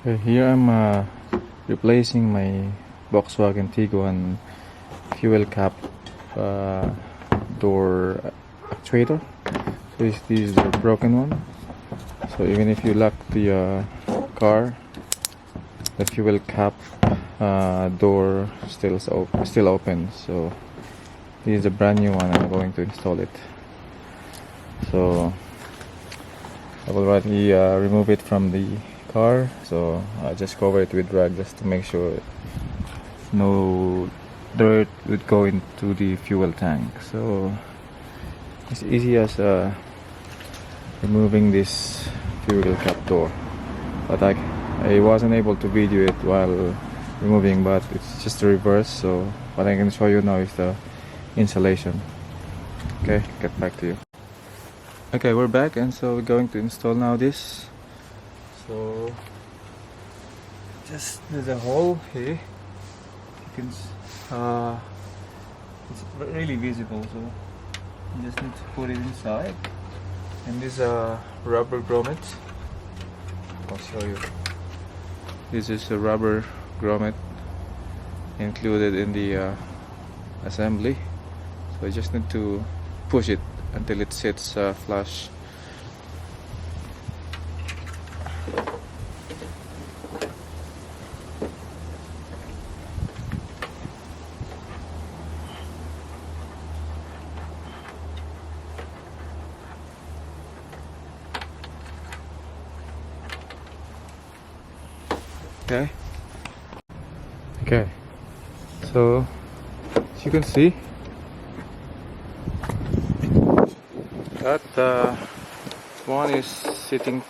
Okay, here I'm replacing my Volkswagen Tiguan fuel cap door actuator. So this is the broken one. So even if you lock the car, the fuel cap door still open. So this is a brand new one. I'm going to install it. So I've already removed it from the car, so I just cover it with rag just to make sure no dirt would go into the fuel tank. So it's easy as removing this fuel cap door, but I wasn't able to video it while removing, but it's just the reverse. So what I can show you now is the installation. Okay, get back to you. Okay, we're back, and so we're going to install now this. So just there's a hole here. You can it's really visible, so you just need to put it inside. And this rubber grommet. I'll show you. This is a rubber grommet included in the assembly. So you just need to push it until it sits flush. Okay, so as you can see that one is sitting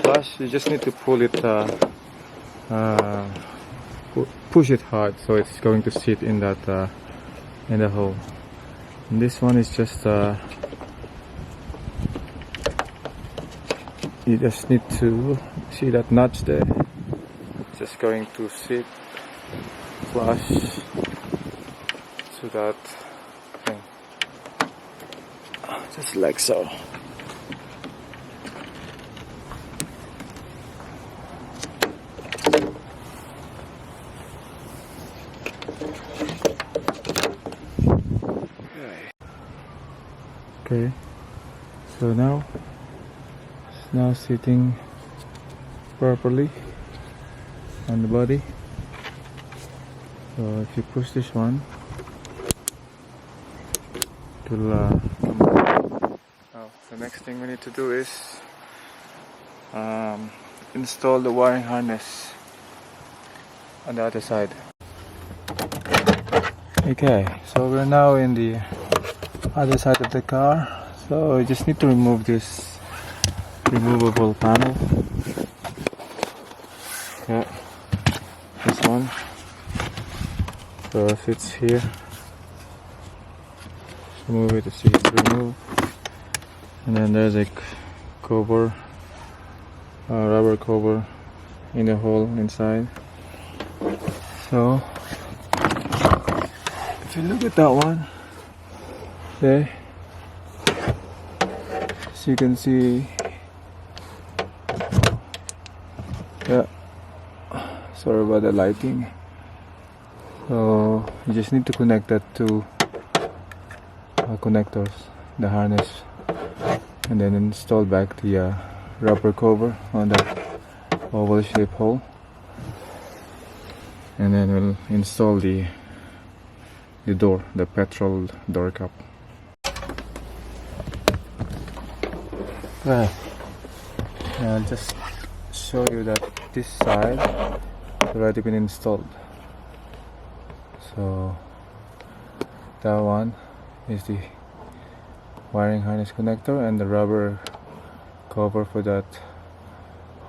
flush. You just need to pull it push it hard, so it's going to sit in that in the hole. And this one is just you just need to see that notch there. It's just going to sit flush to that thing, just like so. Okay, so now it's now sitting properly on the body. So if you push this one, it will come back. Now the next thing we need to do is install the wiring harness on the other side. Okay, so we're now in the other side of the car. So you just need to remove this removable panel. Yeah, this one. So if it's here, remove it to see it's removed. And then there's a cover, rubber cover in the hole inside. So if you look at that one there, so you can see, yeah, sorry about the lighting. So you just need to connect that to connectors, the harness, and then install back the rubber cover on that oval shaped hole, and then we'll install the door, the petrol door cap. Right, I'll just show you that this side has already been installed. So that one is the wiring harness connector, and the rubber cover for that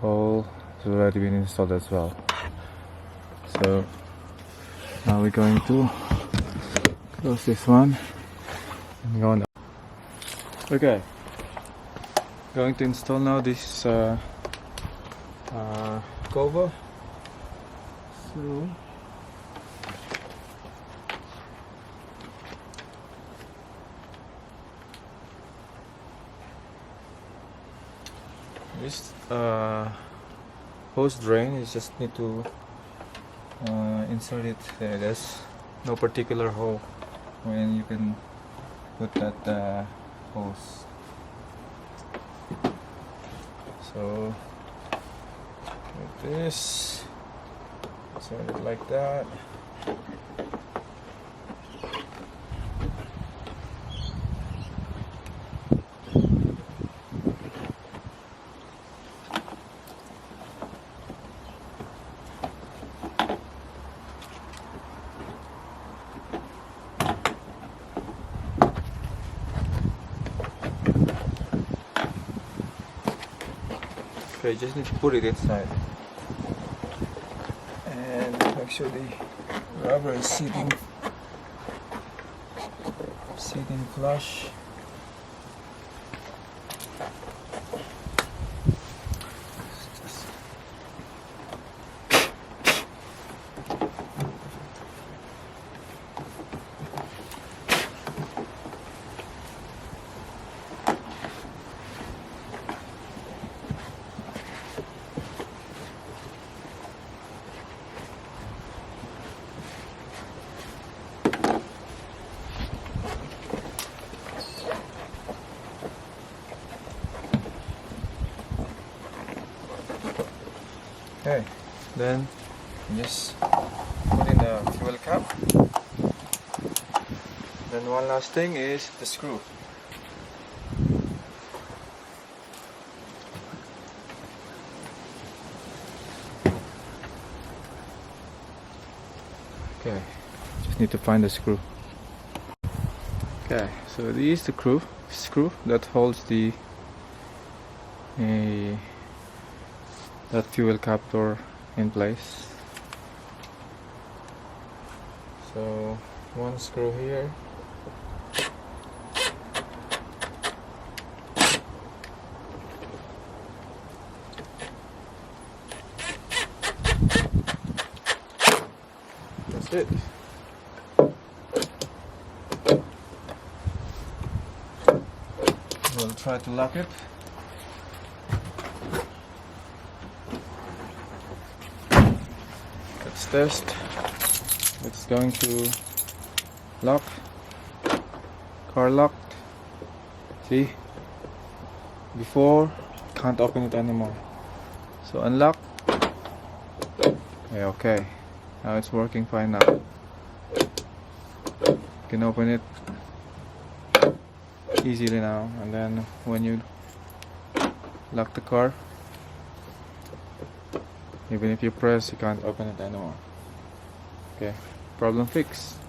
hole has already been installed as well. So now we're going to close this one and go on. Okay, going to install now this cover. So this hose drain. You just need to insert it there. There's no particular hole when you can put that hose. So like this, insert it like that. Okay, just need to put it inside and make sure the rubber is sitting flush. Okay, then just put in the fuel cap. Then one last thing is the screw. Okay, just need to find the screw. Okay, so this is the screw that holds the that fuel cap door in place. So one screw here, that's it. We'll try to lock it. Let's test. It's going to lock. Car locked. See? Before, can't open it anymore. So unlock. Yeah, okay. Now it's working fine now. You can open it easily now, and then when you lock the car, even if you press, you can't open it anymore. Okay, problem fixed.